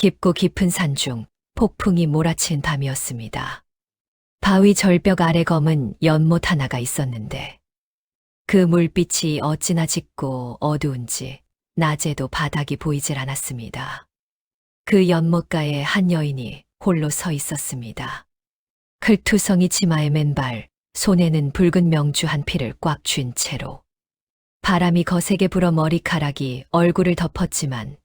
깊고 깊은 산 중 폭풍이 몰아친 밤이었습니다. 바위 절벽 아래 검은 연못 하나가 있었는데 그 물빛이 어찌나 짙고 어두운지 낮에도 바닥이 보이질 않았습니다. 그 연못가에 한 여인이 홀로 서 있었습니다. 클투성이 치마에 맨발, 손에는 붉은 명주 한 필을 꽉 쥔 채로. 바람이 거세게 불어 머리카락이 얼굴을 덮었지만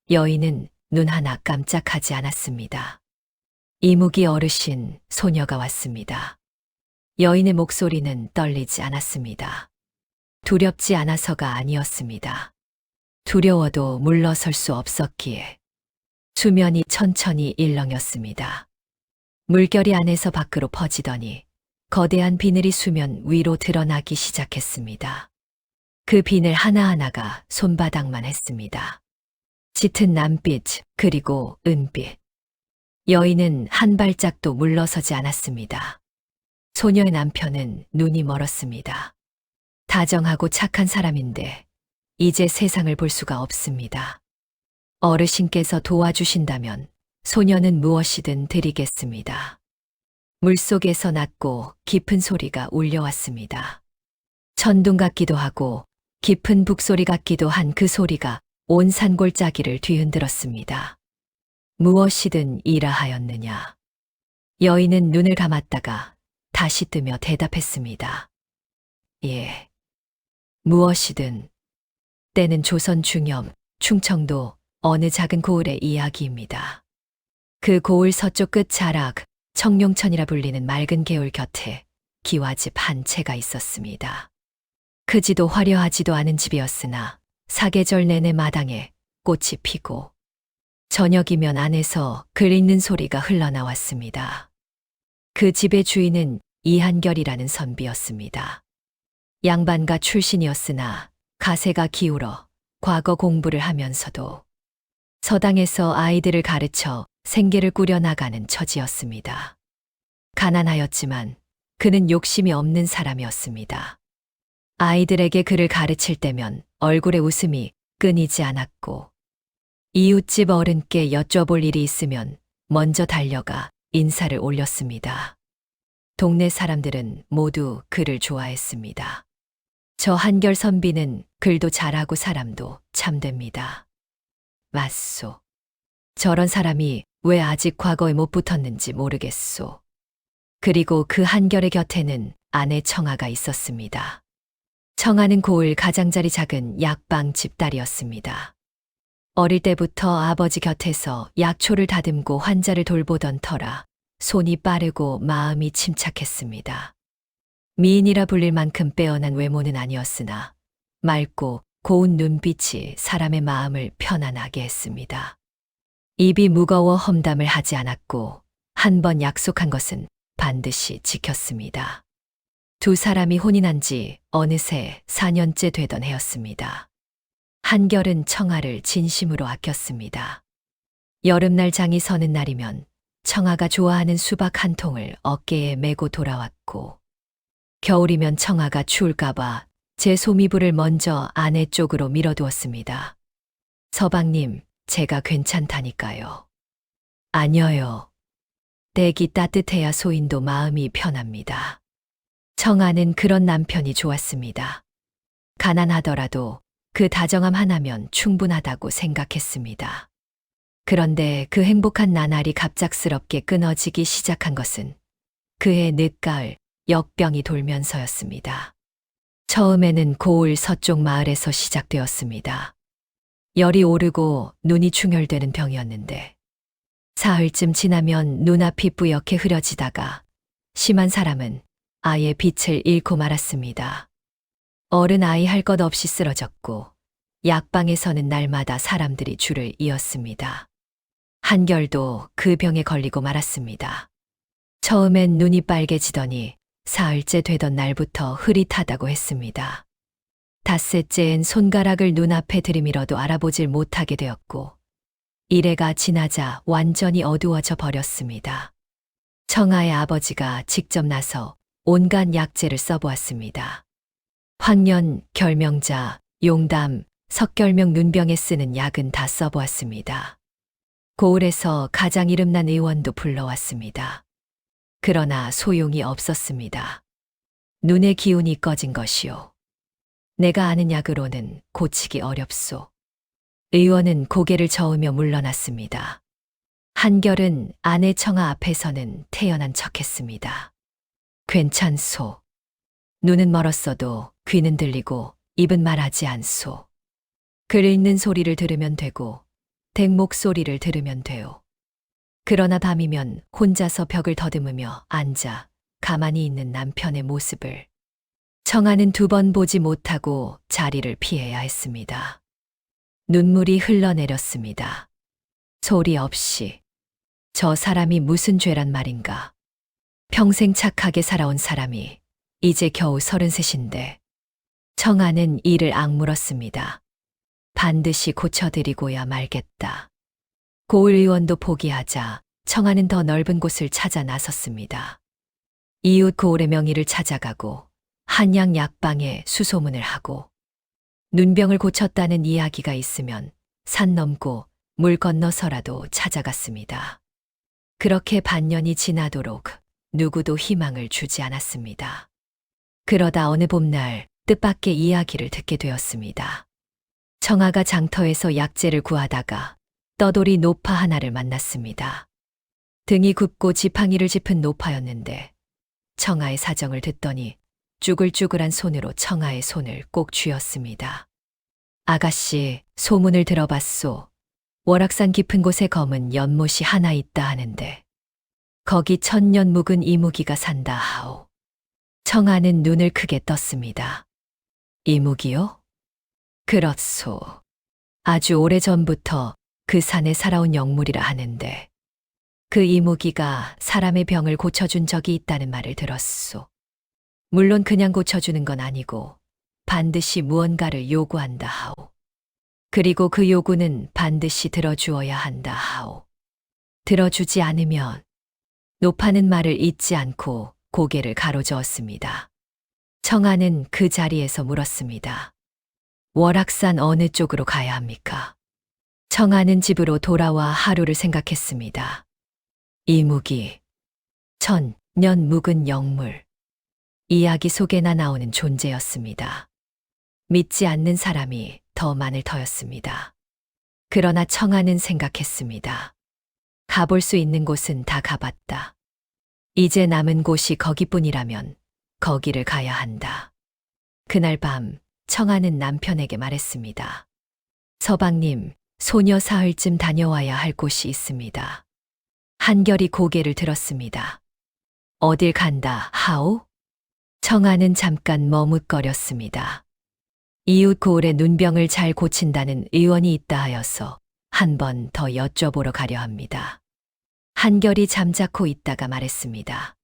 여인은 눈 하나 깜짝하지 않았습니다. 이무기 어르신, 소녀가 왔습니다. 여인의 목소리는 떨리지 않았습니다. 두렵지 않아서가 아니었습니다. 두려워도 물러설 수 없었기에. 수면이 천천히 일렁였습니다. 물결이 안에서 밖으로 퍼지더니 거대한 비늘이 수면 위로 드러나기 시작했습니다. 그 비늘 하나하나가 손바닥만 했습니다. 짙은 남빛 그리고 은빛. 여인은 한 발짝도 물러서지 않았습니다. 소녀의 남편은 눈이 멀었습니다. 다정하고 착한 사람인데 이제 세상을 볼 수가 없습니다. 어르신께서 도와주신다면 소녀는 무엇이든 드리겠습니다. 물속에서 낮고 깊은 소리가 울려왔습니다. 천둥 같기도 하고 깊은 북소리 같기도 한 그 소리가 온 산골짜기를 뒤흔들었습니다. 무엇이든 이라 하였느냐. 여인은 눈을 감았다가 다시 뜨며 대답했습니다. 예. 무엇이든. 때는 조선 중엽, 충청도 어느 작은 고을의 이야기입니다. 그 고을 서쪽 끝 자락, 청룡천이라 불리는 맑은 개울 곁에 기와집 한 채가 있었습니다. 크지도 화려하지도 않은 집이었으나 사계절 내내 마당에 꽃이 피고 저녁이면 안에서 글 읽는 소리가 흘러나왔습니다. 그 집의 주인은 이한결이라는 선비였습니다. 양반가 출신이었으나 가세가 기울어 과거 공부를 하면서도 서당에서 아이들을 가르쳐 생계를 꾸려나가는 처지였습니다. 가난하였지만 그는 욕심이 없는 사람이었습니다. 아이들에게 글을 가르칠 때면 얼굴에 웃음이 끊이지 않았고 이웃집 어른께 여쭤볼 일이 있으면 먼저 달려가 인사를 올렸습니다. 동네 사람들은 모두 그를 좋아했습니다. 저 한결 선비는 글도 잘하고 사람도 참됩니다. 맞소. 저런 사람이 왜 아직 과거에 못 붙었는지 모르겠소. 그리고 그 한결의 곁에는 아내 청아가 있었습니다. 청아는 고을 가장자리 작은 약방 집딸이었습니다. 어릴 때부터 아버지 곁에서 약초를 다듬고 환자를 돌보던 터라 손이 빠르고 마음이 침착했습니다. 미인이라 불릴 만큼 빼어난 외모는 아니었으나 맑고 고운 눈빛이 사람의 마음을 편안하게 했습니다. 입이 무거워 험담을 하지 않았고 한 번 약속한 것은 반드시 지켰습니다. 두 사람이 혼인한 지 어느새 4년째 되던 해였습니다. 한결은 청아를 진심으로 아꼈습니다. 여름날 장이 서는 날이면 청아가 좋아하는 수박 한 통을 어깨에 메고 돌아왔고 겨울이면 청아가 추울까봐 제 소미불을 먼저 아내 쪽으로 밀어두었습니다. 서방님, 제가 괜찮다니까요. 아니요. 댁이 따뜻해야 소인도 마음이 편합니다. 청아는 그런 남편이 좋았습니다. 가난하더라도 그 다정함 하나면 충분하다고 생각했습니다. 그런데 그 행복한 나날이 갑작스럽게 끊어지기 시작한 것은 그해 늦가을 역병이 돌면서였습니다. 처음에는 고을 서쪽 마을에서 시작되었습니다. 열이 오르고 눈이 충혈되는 병이었는데 사흘쯤 지나면 눈앞이 뿌옇게 흐려지다가 심한 사람은 아예 빛을 잃고 말았습니다. 어른 아이 할 것 없이 쓰러졌고 약방에서는 날마다 사람들이 줄을 이었습니다. 한결도 그 병에 걸리고 말았습니다. 처음엔 눈이 빨개지더니 사흘째 되던 날부터 흐릿하다고 했습니다. 닷새째엔 손가락을 눈앞에 들이밀어도 알아보질 못하게 되었고 이래가 지나자 완전히 어두워져 버렸습니다. 청아의 아버지가 직접 나서 온갖 약재를 써보았습니다. 황련, 결명자, 용담, 석결명 눈병에 쓰는 약은 다 써보았습니다. 고을에서 가장 이름난 의원도 불러왔습니다. 그러나 소용이 없었습니다. 눈의 기운이 꺼진 것이요. 내가 아는 약으로는 고치기 어렵소. 의원은 고개를 저으며 물러났습니다. 한결은 아내 청아 앞에서는 태연한 척했습니다. 괜찮소. 눈은 멀었어도 귀는 들리고 입은 말하지 않소. 글 읽는 소리를 들으면 되고 댁목 소리를 들으면 돼요. 그러나 밤이면 혼자서 벽을 더듬으며 앉아 가만히 있는 남편의 모습을 청아는 2번 보지 못하고 자리를 피해야 했습니다. 눈물이 흘러내렸습니다. 소리 없이. 저 사람이 무슨 죄란 말인가. 평생 착하게 살아온 사람이 이제 겨우 33인데. 청아는 이를 악물었습니다. 반드시 고쳐드리고야 말겠다. 고을 의원도 포기하자 청아는 더 넓은 곳을 찾아 나섰습니다. 이웃 고을의 명의를 찾아가고 한양 약방에 수소문을 하고 눈병을 고쳤다는 이야기가 있으면 산 넘고 물 건너서라도 찾아갔습니다. 그렇게 반년이 지나도록 누구도 희망을 주지 않았습니다. 그러다 어느 봄날 뜻밖의 이야기를 듣게 되었습니다. 청아가 장터에서 약재를 구하다가 떠돌이 노파 하나를 만났습니다. 등이 굽고 지팡이를 짚은 노파였는데 청아의 사정을 듣더니 쭈글쭈글한 손으로 청아의 손을 꼭 쥐었습니다. 아가씨, 소문을 들어봤소. 월악산 깊은 곳에 검은 연못이 하나 있다 하는데 거기 천년 묵은 이무기가 산다 하오. 청아는 눈을 크게 떴습니다. 이무기요? 그렇소. 아주 오래전부터 그 산에 살아온 영물이라 하는데 그 이무기가 사람의 병을 고쳐준 적이 있다는 말을 들었소. 물론 그냥 고쳐주는 건 아니고 반드시 무언가를 요구한다 하오. 그리고 그 요구는 반드시 들어주어야 한다 하오. 들어주지 않으면 노파는 말을 잇지 않고 고개를 가로저었습니다. 청아는 그 자리에서 물었습니다. 월악산 어느 쪽으로 가야 합니까? 청아는 집으로 돌아와 하루를 생각했습니다. 이무기, 천년 묵은 영물. 이야기 속에나 나오는 존재였습니다. 믿지 않는 사람이 더 많을 터였습니다. 그러나 청아는 생각했습니다. 가볼 수 있는 곳은 다 가봤다. 이제 남은 곳이 거기뿐이라면 거기를 가야 한다. 그날 밤 청아는 남편에게 말했습니다. 서방님, 소녀 사흘쯤 다녀와야 할 곳이 있습니다. 한결이 고개를 들었습니다. 어딜 간다 하오? 청아는 잠깐 머뭇거렸습니다. 이웃 고을의 눈병을 잘 고친다는 의원이 있다 하여서 한 번 더 여쭤보러 가려 합니다. 한결이 잠자코 있다가 말했습니다.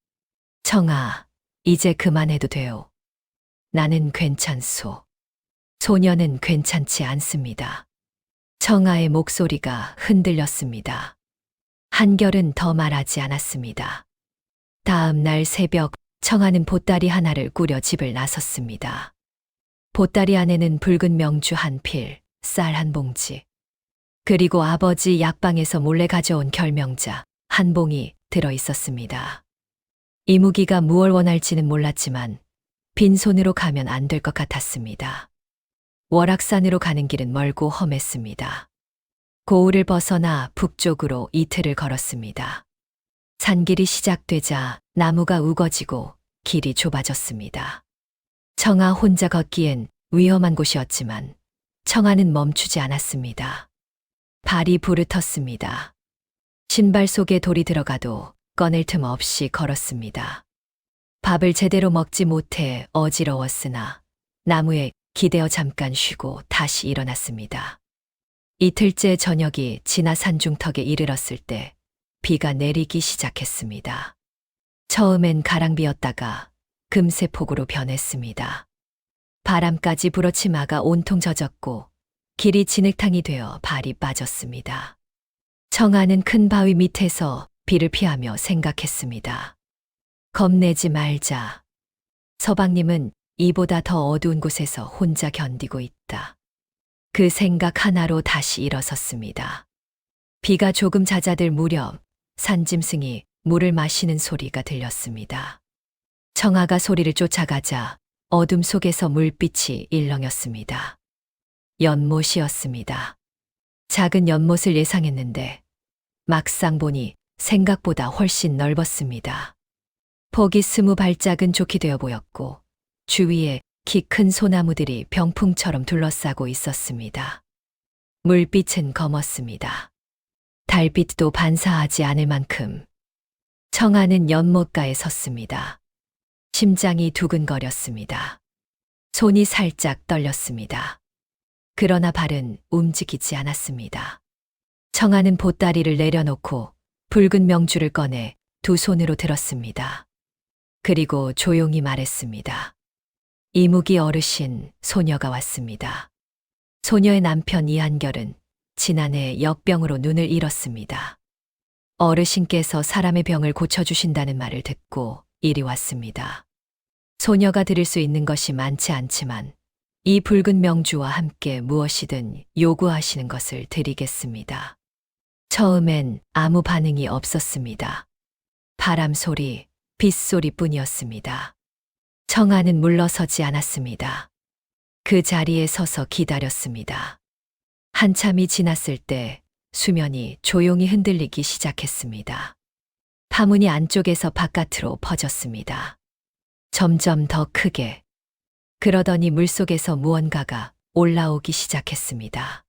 청아, 이제 그만해도 돼요. 나는 괜찮소. 소녀는 괜찮지 않습니다. 청아의 목소리가 흔들렸습니다. 한결은 더 말하지 않았습니다. 다음 날 새벽 청아는 보따리 하나를 꾸려 집을 나섰습니다. 보따리 안에는 붉은 명주 한 필, 쌀 한 봉지, 그리고 아버지 약방에서 몰래 가져온 결명자 한 봉이 들어 있었습니다. 이무기가 무얼 원할지는 몰랐지만 빈손으로 가면 안 될 것 같았습니다. 월악산으로 가는 길은 멀고 험했습니다. 고을을 벗어나 북쪽으로 이틀을 걸었습니다. 산길이 시작되자 나무가 우거지고 길이 좁아졌습니다. 청아 혼자 걷기엔 위험한 곳이었지만 청아는 멈추지 않았습니다. 발이 부르텄습니다. 신발 속에 돌이 들어가도 꺼낼 틈 없이 걸었습니다. 밥을 제대로 먹지 못해 어지러웠으나 나무에 기대어 잠깐 쉬고 다시 일어났습니다. 이틀째 저녁이 지나 산중턱에 이르렀을 때 비가 내리기 시작했습니다. 처음엔 가랑비였다가 금세 폭우로 변했습니다. 바람까지 불어 치마가 온통 젖었고 길이 진흙탕이 되어 발이 빠졌습니다. 청아는 큰 바위 밑에서 비를 피하며 생각했습니다. 겁내지 말자. 서방님은 이보다 더 어두운 곳에서 혼자 견디고 있다. 그 생각 하나로 다시 일어섰습니다. 비가 조금 잦아들 무렵 산짐승이 물을 마시는 소리가 들렸습니다. 청아가 소리를 쫓아가자 어둠 속에서 물빛이 일렁였습니다. 연못이었습니다. 작은 연못을 예상했는데 막상 보니 생각보다 훨씬 넓었습니다. 폭이 20발짝은 좋게 되어 보였고 주위에 키 큰 소나무들이 병풍처럼 둘러싸고 있었습니다. 물빛은 검었습니다. 달빛도 반사하지 않을 만큼. 청아는 연못가에 섰습니다. 심장이 두근거렸습니다. 손이 살짝 떨렸습니다. 그러나 발은 움직이지 않았습니다. 청아는 보따리를 내려놓고 붉은 명주를 꺼내 두 손으로 들었습니다. 그리고 조용히 말했습니다. 이무기 어르신, 소녀가 왔습니다. 소녀의 남편 이한결은 지난해 역병으로 눈을 잃었습니다. 어르신께서 사람의 병을 고쳐주신다는 말을 듣고 이리 왔습니다. 소녀가 드릴 수 있는 것이 많지 않지만 이 붉은 명주와 함께 무엇이든 요구하시는 것을 드리겠습니다. 처음엔 아무 반응이 없었습니다. 바람 소리, 빗소리 뿐이었습니다. 청아는 물러서지 않았습니다. 그 자리에 서서 기다렸습니다. 한참이 지났을 때 수면이 조용히 흔들리기 시작했습니다. 파문이 안쪽에서 바깥으로 퍼졌습니다. 점점 더 크게. 그러더니 물속에서 무언가가 올라오기 시작했습니다.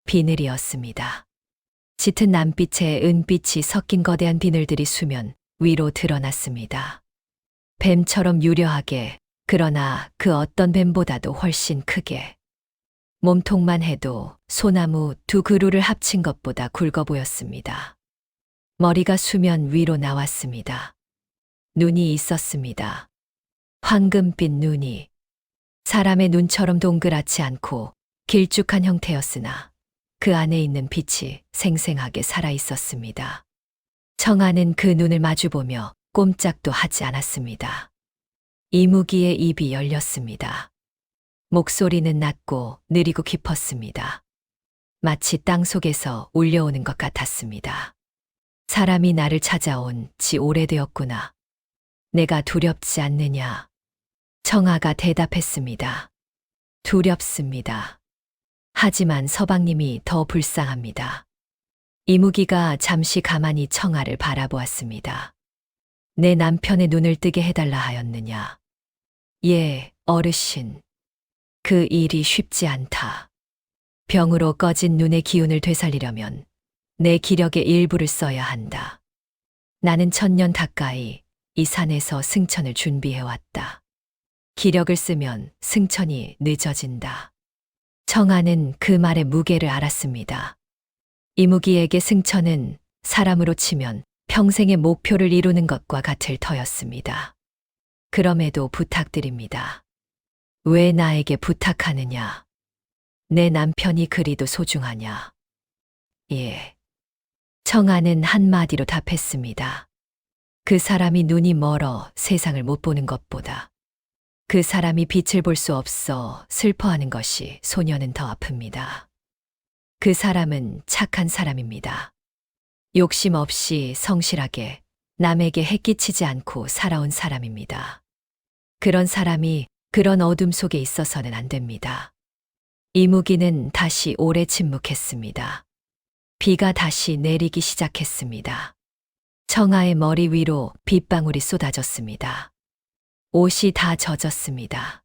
비늘이었습니다. 짙은 남빛에 은빛이 섞인 거대한 비늘들이 수면 위로 드러났습니다. 뱀처럼 유려하게, 그러나 그 어떤 뱀보다도 훨씬 크게. 몸통만 해도 소나무 두 그루를 합친 것보다 굵어 보였습니다. 머리가 수면 위로 나왔습니다. 눈이 있었습니다. 황금빛 눈이. 사람의 눈처럼 동그랗지 않고 길쭉한 형태였으나 그 안에 있는 빛이 생생하게 살아 있었습니다. 청아는 그 눈을 마주보며 꼼짝도 하지 않았습니다. 이무기의 입이 열렸습니다. 목소리는 낮고 느리고 깊었습니다. 마치 땅 속에서 울려오는 것 같았습니다. 사람이 나를 찾아온 지 오래되었구나. 내가 두렵지 않느냐? 청아가 대답했습니다. 두렵습니다. 하지만 서방님이 더 불쌍합니다. 이무기가 잠시 가만히 청아를 바라보았습니다. 내 남편의 눈을 뜨게 해달라 하였느냐? 예, 어르신. 그 일이 쉽지 않다. 병으로 꺼진 눈의 기운을 되살리려면 내 기력의 일부를 써야 한다. 나는 1000년 가까이 이 산에서 승천을 준비해왔다. 기력을 쓰면 승천이 늦어진다. 청아는 그 말의 무게를 알았습니다. 이무기에게 승천은 사람으로 치면 평생의 목표를 이루는 것과 같을 터였습니다. 그럼에도 부탁드립니다. 왜 나에게 부탁하느냐? 내 남편이 그리도 소중하냐? 예. 청아는 한마디로 답했습니다. 그 사람이 눈이 멀어 세상을 못 보는 것보다 그 사람이 빛을 볼 수 없어 슬퍼하는 것이 소녀는 더 아픕니다. 그 사람은 착한 사람입니다. 욕심 없이 성실하게 남에게 해끼치지 않고 살아온 사람입니다. 그런 사람이 그런 어둠 속에 있어서는 안 됩니다. 이무기는 다시 오래 침묵했습니다. 비가 다시 내리기 시작했습니다. 청아의 머리 위로 빗방울이 쏟아졌습니다. 옷이 다 젖었습니다.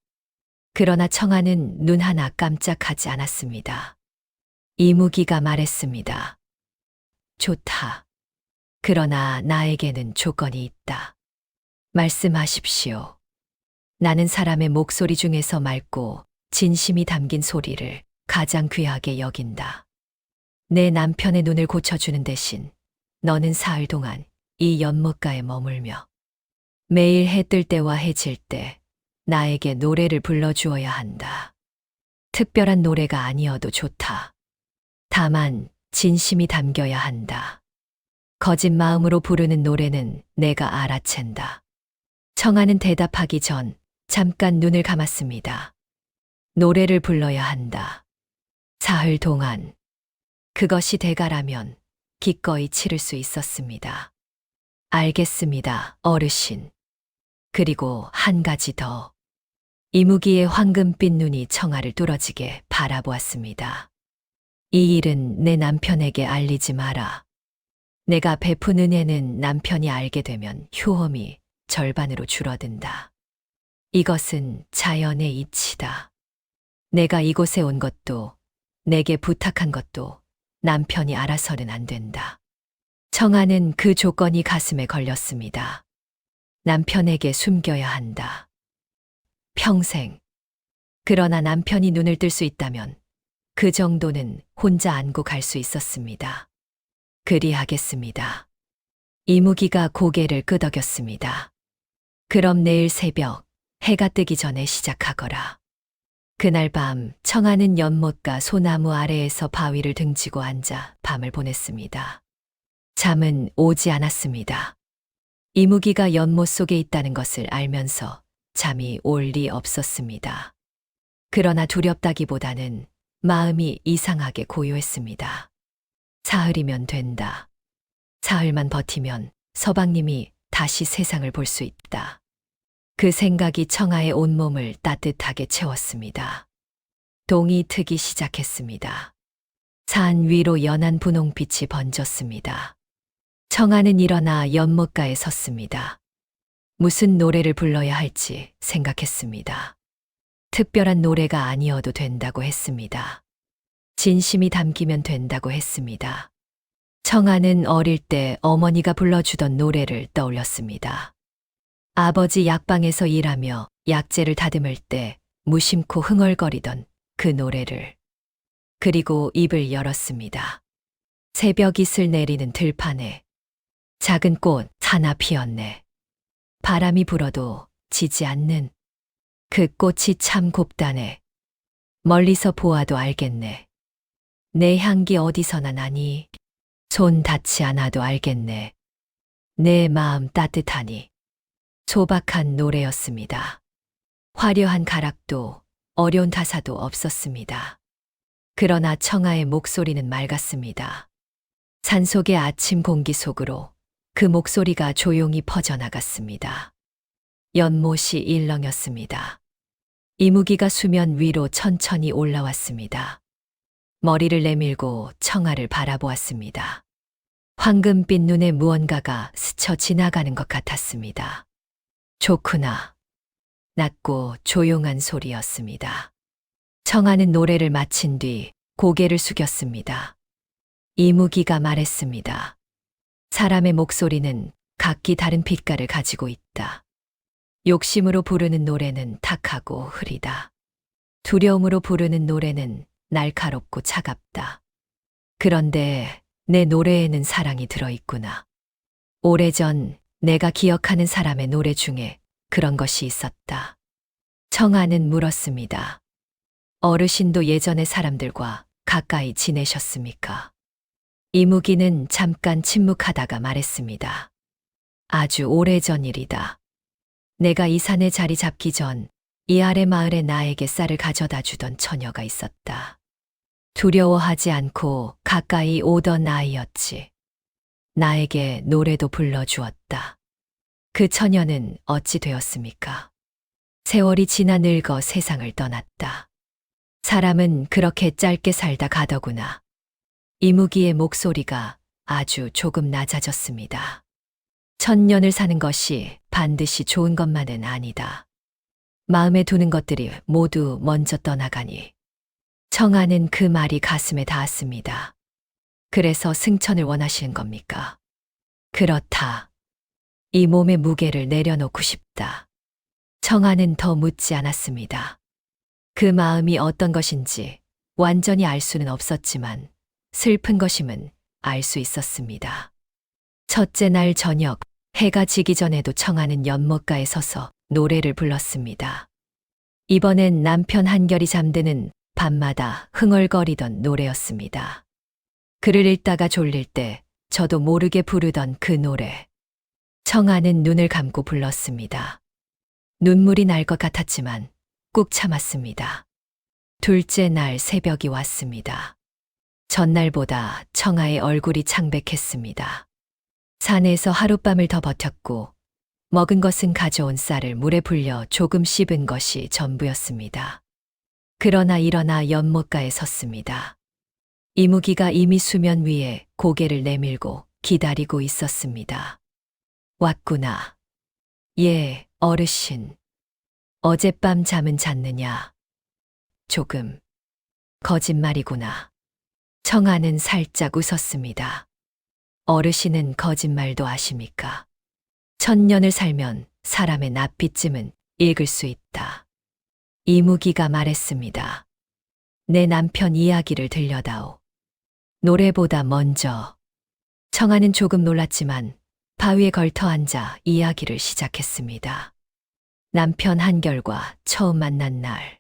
그러나 청아는 눈 하나 깜짝하지 않았습니다. 이무기가 말했습니다. 좋다. 그러나 나에게는 조건이 있다. 말씀하십시오. 나는 사람의 목소리 중에서 맑고 진심이 담긴 소리를 가장 귀하게 여긴다. 내 남편의 눈을 고쳐주는 대신 너는 사흘 동안 이 연못가에 머물며 매일 해 뜰 때와 해 질 때 나에게 노래를 불러주어야 한다. 특별한 노래가 아니어도 좋다. 다만 진심이 담겨야 한다. 거짓 마음으로 부르는 노래는 내가 알아챈다. 청아는 대답하기 전 잠깐 눈을 감았습니다. 노래를 불러야 한다. 사흘 동안. 그것이 대가라면 기꺼이 치를 수 있었습니다. 알겠습니다, 어르신. 그리고 한 가지 더. 이무기의 황금빛 눈이 청아를 뚫어지게 바라보았습니다. 이 일은 내 남편에게 알리지 마라. 내가 베푼 은혜는 남편이 알게 되면 효험이 절반으로 줄어든다. 이것은 자연의 이치다. 내가 이곳에 온 것도, 내게 부탁한 것도 남편이 알아서는 안 된다. 청아는 그 조건이 가슴에 걸렸습니다. 남편에게 숨겨야 한다. 평생. 그러나 남편이 눈을 뜰 수 있다면 그 정도는 혼자 안고 갈 수 있었습니다. 그리하겠습니다. 이무기가 고개를 끄덕였습니다. 그럼 내일 새벽 해가 뜨기 전에 시작하거라. 그날 밤 청아는 연못가 소나무 아래에서 바위를 등지고 앉아 밤을 보냈습니다. 잠은 오지 않았습니다. 이무기가 연못 속에 있다는 것을 알면서 잠이 올 리 없었습니다. 그러나 두렵다기보다는 마음이 이상하게 고요했습니다. 사흘이면 된다. 사흘만 버티면 서방님이 다시 세상을 볼 수 있다. 그 생각이 청아의 온몸을 따뜻하게 채웠습니다. 동이 트기 시작했습니다. 산 위로 연한 분홍빛이 번졌습니다. 청아는 일어나 연못가에 섰습니다. 무슨 노래를 불러야 할지 생각했습니다. 특별한 노래가 아니어도 된다고 했습니다. 진심이 담기면 된다고 했습니다. 청아는 어릴 때 어머니가 불러주던 노래를 떠올렸습니다. 아버지 약방에서 일하며 약재를 다듬을 때 무심코 흥얼거리던 그 노래를. 그리고 입을 열었습니다. 새벽 이슬 내리는 들판에 작은 꽃 하나 피었네. 바람이 불어도 지지 않는 그 꽃이 참 곱다네. 멀리서 보아도 알겠네. 내 향기 어디서나 나니. 손 닿지 않아도 알겠네. 내 마음 따뜻하니. 소박한 노래였습니다. 화려한 가락도 어려운 가사도 없었습니다. 그러나 청아의 목소리는 맑았습니다. 산속의 아침 공기 속으로 그 목소리가 조용히 퍼져나갔습니다. 연못이 일렁였습니다. 이무기가 수면 위로 천천히 올라왔습니다. 머리를 내밀고 청아를 바라보았습니다. 황금빛 눈에 무언가가 스쳐 지나가는 것 같았습니다. 좋구나. 낮고 조용한 소리였습니다. 청아는 노래를 마친 뒤 고개를 숙였습니다. 이무기가 말했습니다. 사람의 목소리는 각기 다른 빛깔을 가지고 있다. 욕심으로 부르는 노래는 탁하고 흐리다. 두려움으로 부르는 노래는 날카롭고 차갑다. 그런데 내 노래에는 사랑이 들어있구나. 오래전 내가 기억하는 사람의 노래 중에 그런 것이 있었다. 청아는 물었습니다. 어르신도 예전의 사람들과 가까이 지내셨습니까? 이무기는 잠깐 침묵하다가 말했습니다. 아주 오래전 일이다. 내가 이 산에 자리 잡기 전 이 아래 마을에 나에게 쌀을 가져다 주던 처녀가 있었다. 두려워하지 않고 가까이 오던 아이였지. 나에게 노래도 불러주었다. 그 처녀는 어찌 되었습니까? 세월이 지나 늙어 세상을 떠났다. 사람은 그렇게 짧게 살다 가더구나. 이무기의 목소리가 아주 조금 낮아졌습니다. 천년을 사는 것이 반드시 좋은 것만은 아니다. 마음에 두는 것들이 모두 먼저 떠나가니. 청아는 그 말이 가슴에 닿았습니다. 그래서 승천을 원하시는 겁니까? 그렇다. 이 몸의 무게를 내려놓고 싶다. 청아는 더 묻지 않았습니다. 그 마음이 어떤 것인지 완전히 알 수는 없었지만 슬픈 것임은 알 수 있었습니다. 첫째 날 저녁 해가 지기 전에도 청아는 연못가에 서서 노래를 불렀습니다. 이번엔 남편 한결이 잠드는 밤마다 흥얼거리던 노래였습니다. 글을 읽다가 졸릴 때 저도 모르게 부르던 그 노래. 청아는 눈을 감고 불렀습니다. 눈물이 날 것 같았지만 꾹 참았습니다. 둘째 날 새벽이 왔습니다. 전날보다 청아의 얼굴이 창백했습니다. 산에서 하룻밤을 더 버텼고 먹은 것은 가져온 쌀을 물에 불려 조금 씹은 것이 전부였습니다. 그러나 일어나 연못가에 섰습니다. 이무기가 이미 수면 위에 고개를 내밀고 기다리고 있었습니다. 왔구나. 예, 어르신. 어젯밤 잠은 잤느냐? 조금. 거짓말이구나. 청아는 살짝 웃었습니다. 어르신은 거짓말도 아십니까? 1000년을 살면 사람의 낯빛쯤은 읽을 수 있다. 이무기가 말했습니다. 내 남편 이야기를 들려다오. 노래보다 먼저. 청아는 조금 놀랐지만 바위에 걸터 앉아 이야기를 시작했습니다. 남편 한결과 처음 만난 날.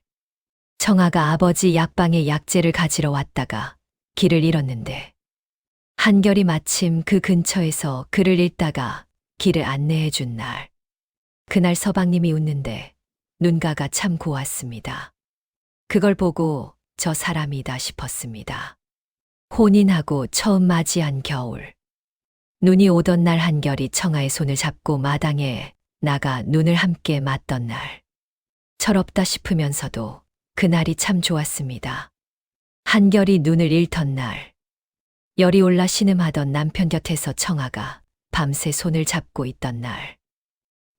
청아가 아버지 약방에 약재를 가지러 왔다가 길을 잃었는데 한결이 마침 그 근처에서 글을 읽다가 길을 안내해 준 날. 그날 서방님이 웃는데 눈가가 참 고왔습니다. 그걸 보고 저 사람이다 싶었습니다. 혼인하고 처음 맞이한 겨울. 눈이 오던 날 한결이 청아의 손을 잡고 마당에 나가 눈을 함께 맞던 날. 철없다 싶으면서도 그날이 참 좋았습니다. 한결이 눈을 잃던 날. 열이 올라 신음하던 남편 곁에서 청아가 밤새 손을 잡고 있던 날.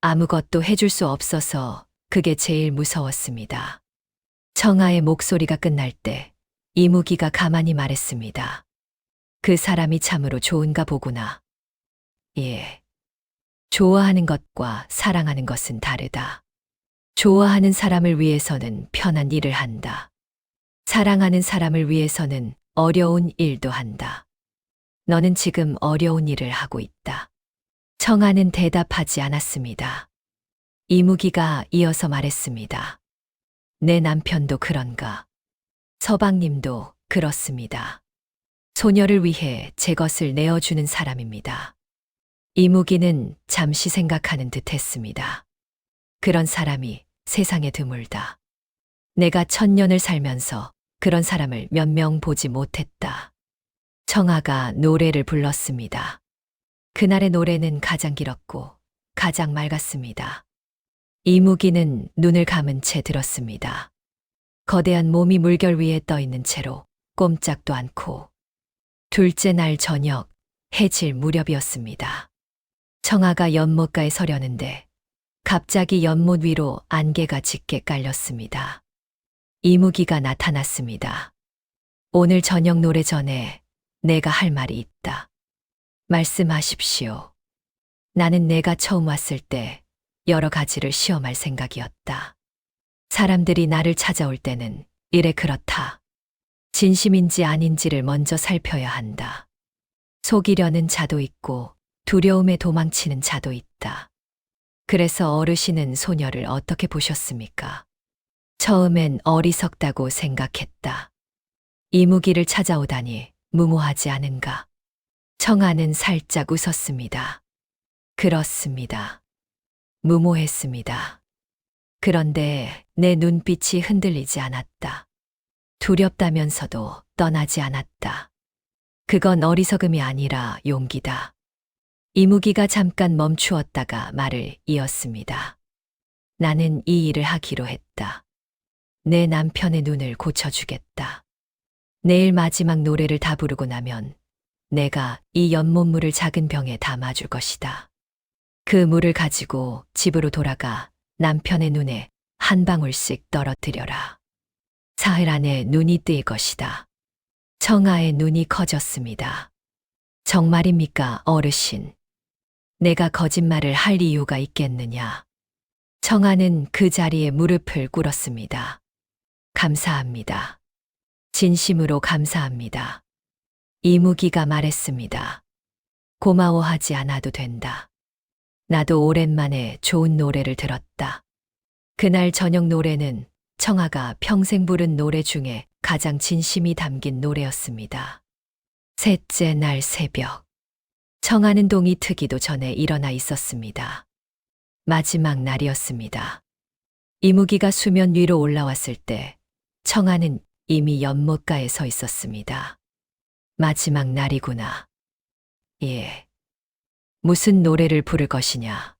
아무것도 해줄 수 없어서 그게 제일 무서웠습니다. 청아의 목소리가 끝날 때 이무기가 가만히 말했습니다. 그 사람이 참으로 좋은가 보구나. 예. 좋아하는 것과 사랑하는 것은 다르다. 좋아하는 사람을 위해서는 편한 일을 한다. 사랑하는 사람을 위해서는 어려운 일도 한다. 너는 지금 어려운 일을 하고 있다. 청아는 대답하지 않았습니다. 이무기가 이어서 말했습니다. 내 남편도 그런가. 서방님도 그렇습니다. 소녀를 위해 제 것을 내어주는 사람입니다. 이무기는 잠시 생각하는 듯 했습니다. 그런 사람이 세상에 드물다. 내가 1000년을 살면서 그런 사람을 몇 명 보지 못했다. 청아가 노래를 불렀습니다. 그날의 노래는 가장 길었고 가장 맑았습니다. 이무기는 눈을 감은 채 들었습니다. 거대한 몸이 물결 위에 떠 있는 채로 꼼짝도 않고. 둘째 날 저녁 해질 무렵이었습니다. 청아가 연못가에 서려는데 갑자기 연못 위로 안개가 짙게 깔렸습니다. 이무기가 나타났습니다. 오늘 저녁 노래 전에 내가 할 말이 있다. 말씀하십시오. 나는 내가 처음 왔을 때 여러 가지를 시험할 생각이었다. 사람들이 나를 찾아올 때는 이래 그렇다. 진심인지 아닌지를 먼저 살펴야 한다. 속이려는 자도 있고 두려움에 도망치는 자도 있다. 그래서 어르신은 소녀를 어떻게 보셨습니까? 처음엔 어리석다고 생각했다. 이무기를 찾아오다니 무모하지 않은가. 청아는 살짝 웃었습니다. 그렇습니다. 무모했습니다. 그런데 내 눈빛이 흔들리지 않았다. 두렵다면서도 떠나지 않았다. 그건 어리석음이 아니라 용기다. 이무기가 잠깐 멈추었다가 말을 이었습니다. 나는 이 일을 하기로 했다. 내 남편의 눈을 고쳐주겠다. 내일 마지막 노래를 다 부르고 나면 내가 이 연못물을 작은 병에 담아줄 것이다. 그 물을 가지고 집으로 돌아가 남편의 눈에 한 방울씩 떨어뜨려라. 사흘 안에 눈이 뜰 것이다. 청아의 눈이 커졌습니다. 정말입니까, 어르신? 내가 거짓말을 할 이유가 있겠느냐? 청아는 그 자리에 무릎을 꿇었습니다. 감사합니다. 진심으로 감사합니다. 이무기가 말했습니다. 고마워하지 않아도 된다. 나도 오랜만에 좋은 노래를 들었다. 그날 저녁 노래는 청아가 평생 부른 노래 중에 가장 진심이 담긴 노래였습니다. 셋째 날 새벽. 청아는 동이 트기도 전에 일어나 있었습니다. 마지막 날이었습니다. 이무기가 수면 위로 올라왔을 때 청아는 이미 연못가에 서 있었습니다. 마지막 날이구나. 예. 무슨 노래를 부를 것이냐.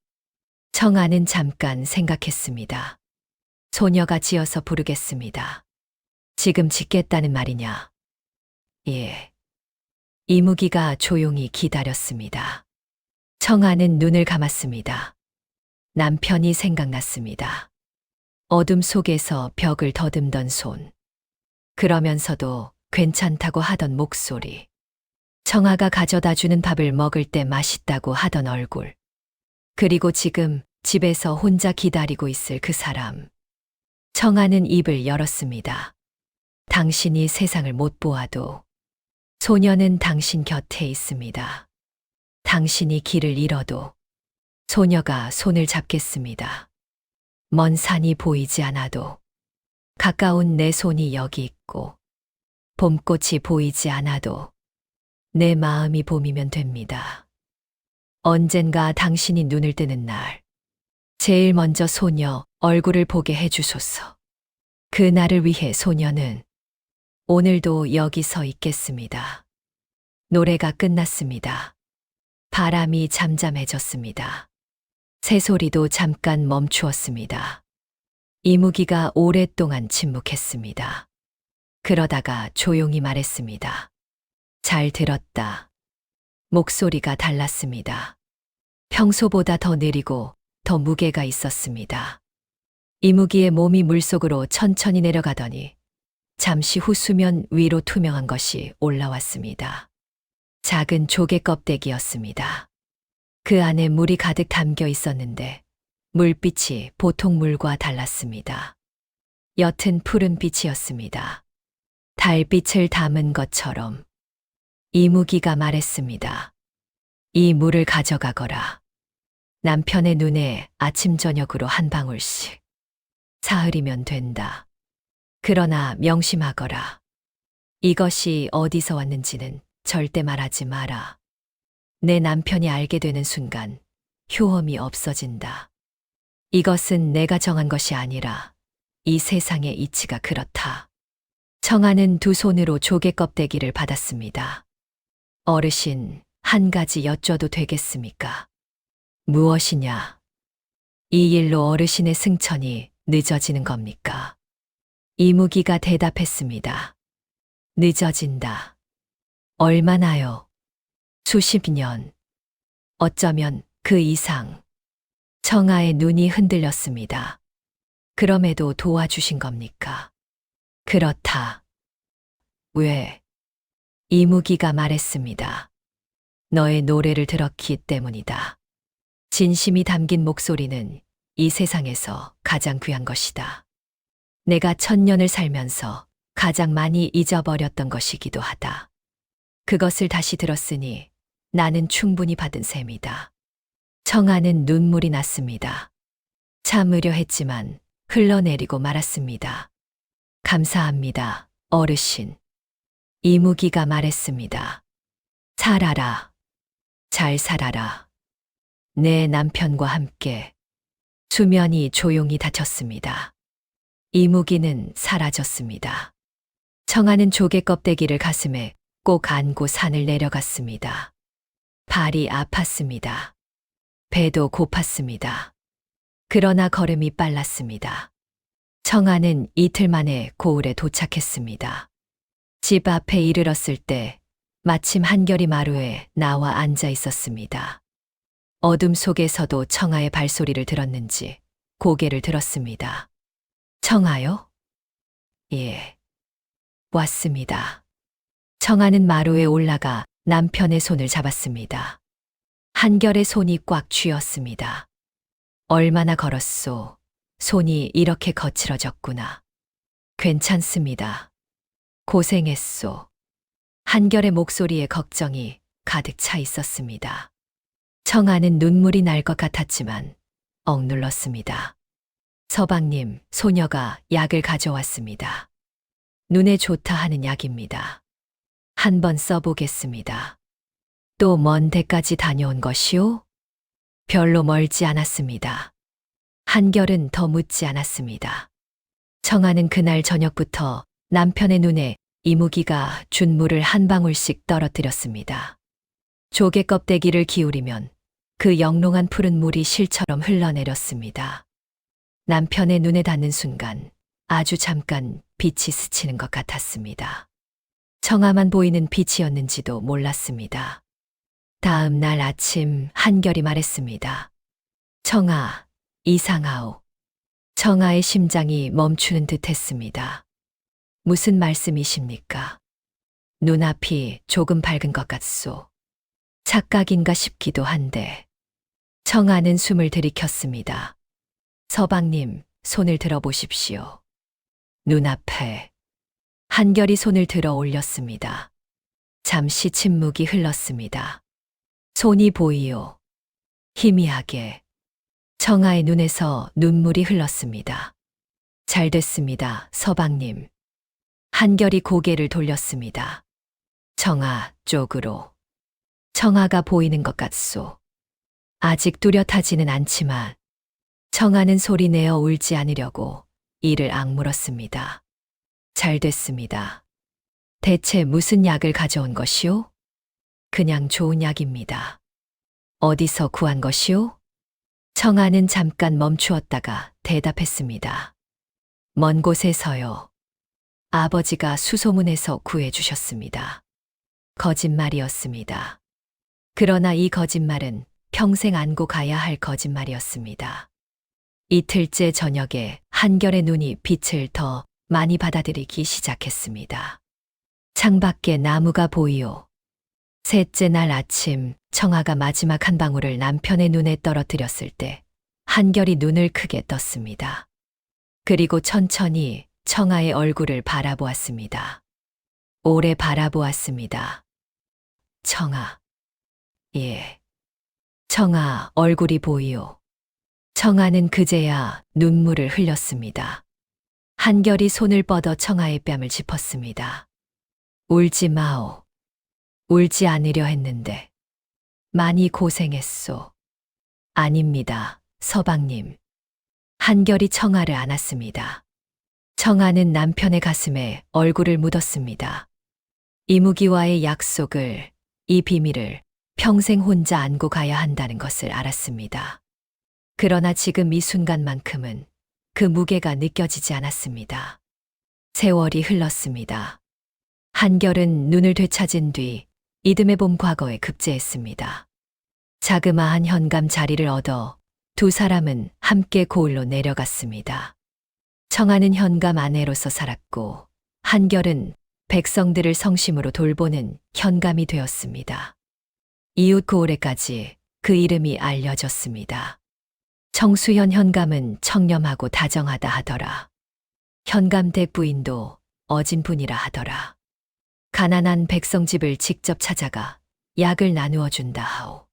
청아는 잠깐 생각했습니다. 소녀가 지어서 부르겠습니다. 지금 짓겠다는 말이냐? 예. 이무기가 조용히 기다렸습니다. 청아는 눈을 감았습니다. 남편이 생각났습니다. 어둠 속에서 벽을 더듬던 손. 그러면서도 괜찮다고 하던 목소리. 청아가 가져다 주는 밥을 먹을 때 맛있다고 하던 얼굴. 그리고 지금 집에서 혼자 기다리고 있을 그 사람. 청아는 입을 열었습니다. 당신이 세상을 못 보아도 소녀는 당신 곁에 있습니다. 당신이 길을 잃어도 소녀가 손을 잡겠습니다. 먼 산이 보이지 않아도 가까운 내 손이 여기 있고 봄꽃이 보이지 않아도 내 마음이 봄이면 됩니다. 언젠가 당신이 눈을 뜨는 날, 제일 먼저 소녀 얼굴을 보게 해주소서. 그 날을 위해 소녀는 오늘도 여기 서 있겠습니다. 노래가 끝났습니다. 바람이 잠잠해졌습니다. 새소리도 잠깐 멈추었습니다. 이무기가 오랫동안 침묵했습니다. 그러다가 조용히 말했습니다. 잘 들었다. 목소리가 달랐습니다. 평소보다 더 느리고 더 무게가 있었습니다. 이무기의 몸이 물속으로 천천히 내려가더니 잠시 후 수면 위로 투명한 것이 올라왔습니다. 작은 조개 껍데기였습니다. 그 안에 물이 가득 담겨 있었는데 물빛이 보통 물과 달랐습니다. 옅은 푸른 빛이었습니다. 달빛을 담은 것처럼. 이무기가 말했습니다. 이 물을 가져가거라. 남편의 눈에 아침 저녁으로 한 방울씩. 사흘이면 된다. 그러나 명심하거라. 이것이 어디서 왔는지는 절대 말하지 마라. 내 남편이 알게 되는 순간 효험이 없어진다. 이것은 내가 정한 것이 아니라 이 세상의 이치가 그렇다. 청아는 두 손으로 조개 껍데기를 받았습니다. 어르신, 한 가지 여쭤도 되겠습니까? 무엇이냐? 이 일로 어르신의 승천이 늦어지는 겁니까? 이무기가 대답했습니다. 늦어진다. 얼마나요? 수십 년. 어쩌면 그 이상. 청아의 눈이 흔들렸습니다. 그럼에도 도와주신 겁니까? 그렇다. 왜? 이무기가 말했습니다. 너의 노래를 들었기 때문이다. 진심이 담긴 목소리는 이 세상에서 가장 귀한 것이다. 내가 1000년을 살면서 가장 많이 잊어버렸던 것이기도 하다. 그것을 다시 들었으니 나는 충분히 받은 셈이다. 청아는 눈물이 났습니다. 참으려 했지만 흘러내리고 말았습니다. 감사합니다, 어르신. 이무기가 말했습니다. 살아라. 잘 살아라. 내 남편과 함께. 수면이 조용히 닫혔습니다. 이무기는 사라졌습니다. 청아는 조개 껍데기를 가슴에 꼭 안고 산을 내려갔습니다. 발이 아팠습니다. 배도 고팠습니다. 그러나 걸음이 빨랐습니다. 청아는 이틀 만에 고을에 도착했습니다. 집 앞에 이르렀을 때 마침 한결이 마루에 나와 앉아 있었습니다. 어둠 속에서도 청아의 발소리를 들었는지 고개를 들었습니다. 청아요? 예. 왔습니다. 청아는 마루에 올라가 남편의 손을 잡았습니다. 한결의 손이 꽉 쥐었습니다. 얼마나 걸었소. 손이 이렇게 거칠어졌구나. 괜찮습니다. 고생했소. 한결의 목소리에 걱정이 가득 차 있었습니다. 청아는 눈물이 날 것 같았지만 억눌렀습니다. 서방님, 소녀가 약을 가져왔습니다. 눈에 좋다 하는 약입니다. 한번 써보겠습니다. 또 먼 데까지 다녀온 것이오? 별로 멀지 않았습니다. 한결은 더 묻지 않았습니다. 청아는 그날 저녁부터 남편의 눈에 이무기가 준 물을 한 방울씩 떨어뜨렸습니다. 조개 껍데기를 기울이면 그 영롱한 푸른 물이 실처럼 흘러내렸습니다. 남편의 눈에 닿는 순간 아주 잠깐 빛이 스치는 것 같았습니다. 청아만 보이는 빛이었는지도 몰랐습니다. 다음 날 아침 한결이 말했습니다. 청아, 이상하오. 청아의 심장이 멈추는 듯 했습니다. 무슨 말씀이십니까? 눈앞이 조금 밝은 것 같소. 착각인가 싶기도 한데. 청아는 숨을 들이켰습니다. 서방님, 손을 들어보십시오. 눈앞에 한결이 손을 들어 올렸습니다. 잠시 침묵이 흘렀습니다. 손이 보이오. 희미하게. 청아의 눈에서 눈물이 흘렀습니다. 잘 됐습니다, 서방님. 한결이 고개를 돌렸습니다. 청아 쪽으로. 청아가 보이는 것 같소. 아직 뚜렷하지는 않지만 청아는 소리내어 울지 않으려고 이를 악물었습니다. 잘 됐습니다. 대체 무슨 약을 가져온 것이오? 그냥 좋은 약입니다. 어디서 구한 것이오? 청아는 잠깐 멈추었다가 대답했습니다. 먼 곳에서요. 아버지가 수소문해서 구해주셨습니다. 거짓말이었습니다. 그러나 이 거짓말은 평생 안고 가야 할 거짓말이었습니다. 이틀째 저녁에 한결의 눈이 빛을 더 많이 받아들이기 시작했습니다. 창밖에 나무가 보이오. 셋째 날 아침 청아가 마지막 한 방울을 남편의 눈에 떨어뜨렸을 때 한결이 눈을 크게 떴습니다. 그리고 천천히 청아의 얼굴을 바라보았습니다. 오래 바라보았습니다. 청아. 예. 청아 얼굴이 보이오. 청아는 그제야 눈물을 흘렸습니다. 한결이 손을 뻗어 청아의 뺨을 짚었습니다. 울지 마오. 울지 않으려 했는데. 많이 고생했소. 아닙니다, 서방님. 한결이 청아를 안았습니다. 청아는 남편의 가슴에 얼굴을 묻었습니다. 이무기와의 약속을, 이 비밀을 평생 혼자 안고 가야 한다는 것을 알았습니다. 그러나 지금 이 순간만큼은 그 무게가 느껴지지 않았습니다. 세월이 흘렀습니다. 한결은 눈을 되찾은 뒤 이듬해 봄 과거에 급제했습니다. 자그마한 현감 자리를 얻어 두 사람은 함께 고을로 내려갔습니다. 청아는 현감 아내로서 살았고 한결은 백성들을 성심으로 돌보는 현감이 되었습니다. 이웃 고을에까지 그 이름이 알려졌습니다. 청수현 현감은 청렴하고 다정하다 하더라. 현감댁 부인도 어진 분이라 하더라. 가난한 백성 집을 직접 찾아가 약을 나누어 준다 하오.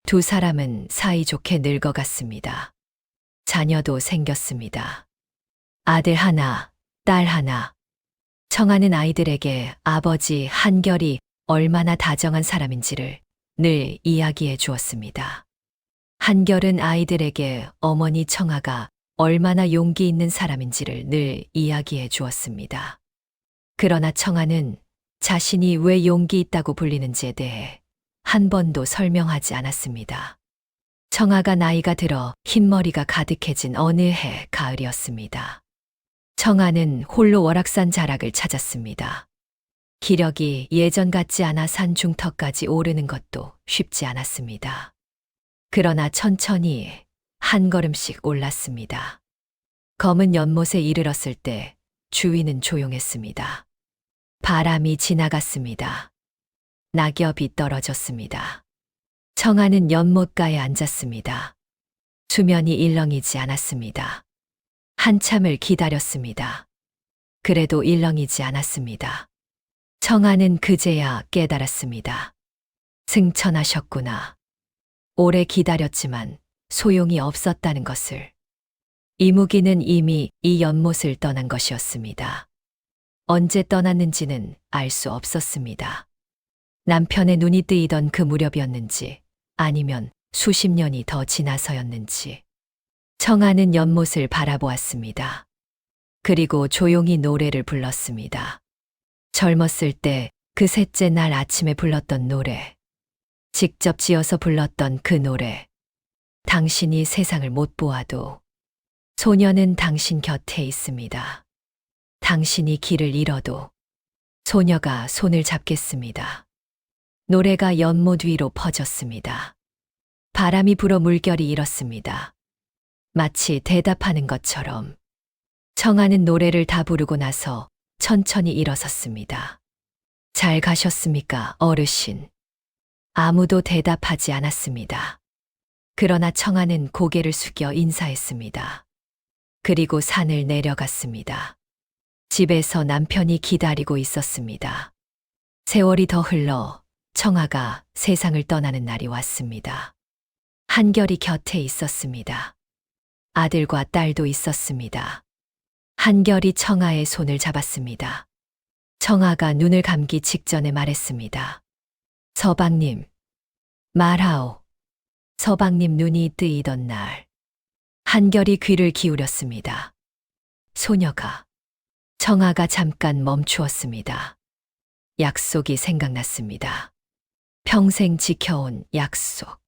두 사람은 사이좋게 늙어갔습니다. 자녀도 생겼습니다. 아들 하나, 딸 하나. 청아는 아이들에게 아버지 한결이 얼마나 다정한 사람인지를 늘 이야기해 주었습니다. 한결은 아이들에게 어머니 청아가 얼마나 용기 있는 사람인지를 늘 이야기해 주었습니다. 그러나 청아는 자신이 왜 용기 있다고 불리는지에 대해 한 번도 설명하지 않았습니다. 청아가 나이가 들어 흰머리가 가득해진 어느 해 가을이었습니다. 청아는 홀로 월악산 자락을 찾았습니다. 기력이 예전 같지 않아 산 중턱까지 오르는 것도 쉽지 않았습니다. 그러나 천천히 한 걸음씩 올랐습니다. 검은 연못에 이르렀을 때 주위는 조용했습니다. 바람이 지나갔습니다. 낙엽이 떨어졌습니다. 청아는 연못가에 앉았습니다. 수면이 일렁이지 않았습니다. 한참을 기다렸습니다. 그래도 일렁이지 않았습니다. 청아는 그제야 깨달았습니다. 승천하셨구나. 오래 기다렸지만 소용이 없었다는 것을. 이무기는 이미 이 연못을 떠난 것이었습니다. 언제 떠났는지는 알 수 없었습니다. 남편의 눈이 뜨이던 그 무렵이었는지 아니면 수십 년이 더 지나서였는지. 청아는 연못을 바라보았습니다. 그리고 조용히 노래를 불렀습니다. 젊었을 때 그 셋째 날 아침에 불렀던 노래. 직접 지어서 불렀던 그 노래. 당신이 세상을 못 보아도 소녀는 당신 곁에 있습니다. 당신이 길을 잃어도 소녀가 손을 잡겠습니다. 노래가 연못 위로 퍼졌습니다. 바람이 불어 물결이 일었습니다. 마치 대답하는 것처럼 청아는 노래를 다 부르고 나서 천천히 일어섰습니다. 잘 가셨습니까, 어르신? 아무도 대답하지 않았습니다. 그러나 청아는 고개를 숙여 인사했습니다. 그리고 산을 내려갔습니다. 집에서 남편이 기다리고 있었습니다. 세월이 더 흘러 청아가 세상을 떠나는 날이 왔습니다. 한결이 곁에 있었습니다. 아들과 딸도 있었습니다. 한결이 청아의 손을 잡았습니다. 청아가 눈을 감기 직전에 말했습니다. 서방님, 말하오. 서방님 눈이 뜨이던 날, 한결이 귀를 기울였습니다. 소녀가, 청아가 잠깐 멈추었습니다. 약속이 생각났습니다. 평생 지켜온 약속.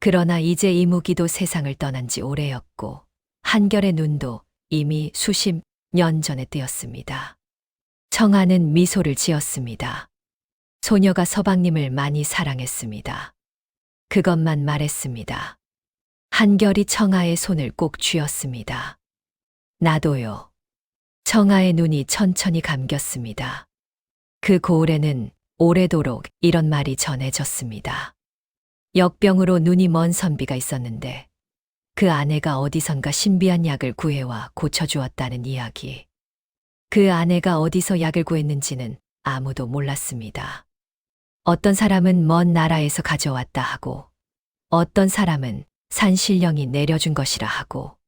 그러나 이제 이무기도 세상을 떠난 지 오래였고, 한결의 눈도 이미 수십 년 전에 뜨였습니다. 청아는 미소를 지었습니다. 소녀가 서방님을 많이 사랑했습니다. 그것만 말했습니다. 한결이 청아의 손을 꼭 쥐었습니다. 나도요. 청아의 눈이 천천히 감겼습니다. 그 고을에는 오래도록 이런 말이 전해졌습니다. 역병으로 눈이 먼 선비가 있었는데 그 아내가 어디선가 신비한 약을 구해와 고쳐주었다는 이야기. 그 아내가 어디서 약을 구했는지는 아무도 몰랐습니다. 어떤 사람은 먼 나라에서 가져왔다 하고, 어떤 사람은 산신령이 내려준 것이라 하고,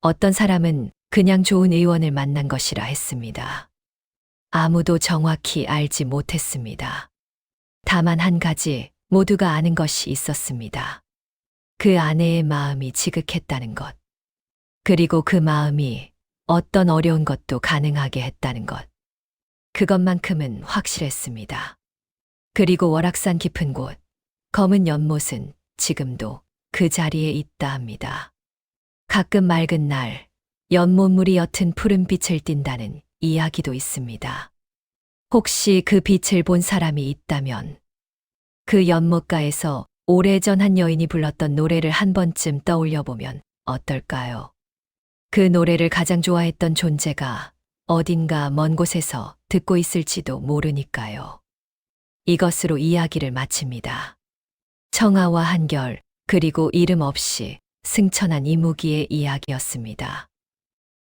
어떤 사람은 그냥 좋은 의원을 만난 것이라 했습니다. 아무도 정확히 알지 못했습니다. 다만 한 가지 모두가 아는 것이 있었습니다. 그 아내의 마음이 지극했다는 것. 그리고 그 마음이 어떤 어려운 것도 가능하게 했다는 것. 그것만큼은 확실했습니다. 그리고 월악산 깊은 곳, 검은 연못은 지금도 그 자리에 있다 합니다. 가끔 맑은 날, 연못물이 옅은 푸른 빛을 띈다는 이야기도 있습니다. 혹시 그 빛을 본 사람이 있다면, 그 연못가에서 오래전 한 여인이 불렀던 노래를 한 번쯤 떠올려 보면 어떨까요? 그 노래를 가장 좋아했던 존재가 어딘가 먼 곳에서 듣고 있을지도 모르니까요. 이것으로 이야기를 마칩니다. 청아와 한결, 그리고 이름 없이 승천한 이무기의 이야기였습니다.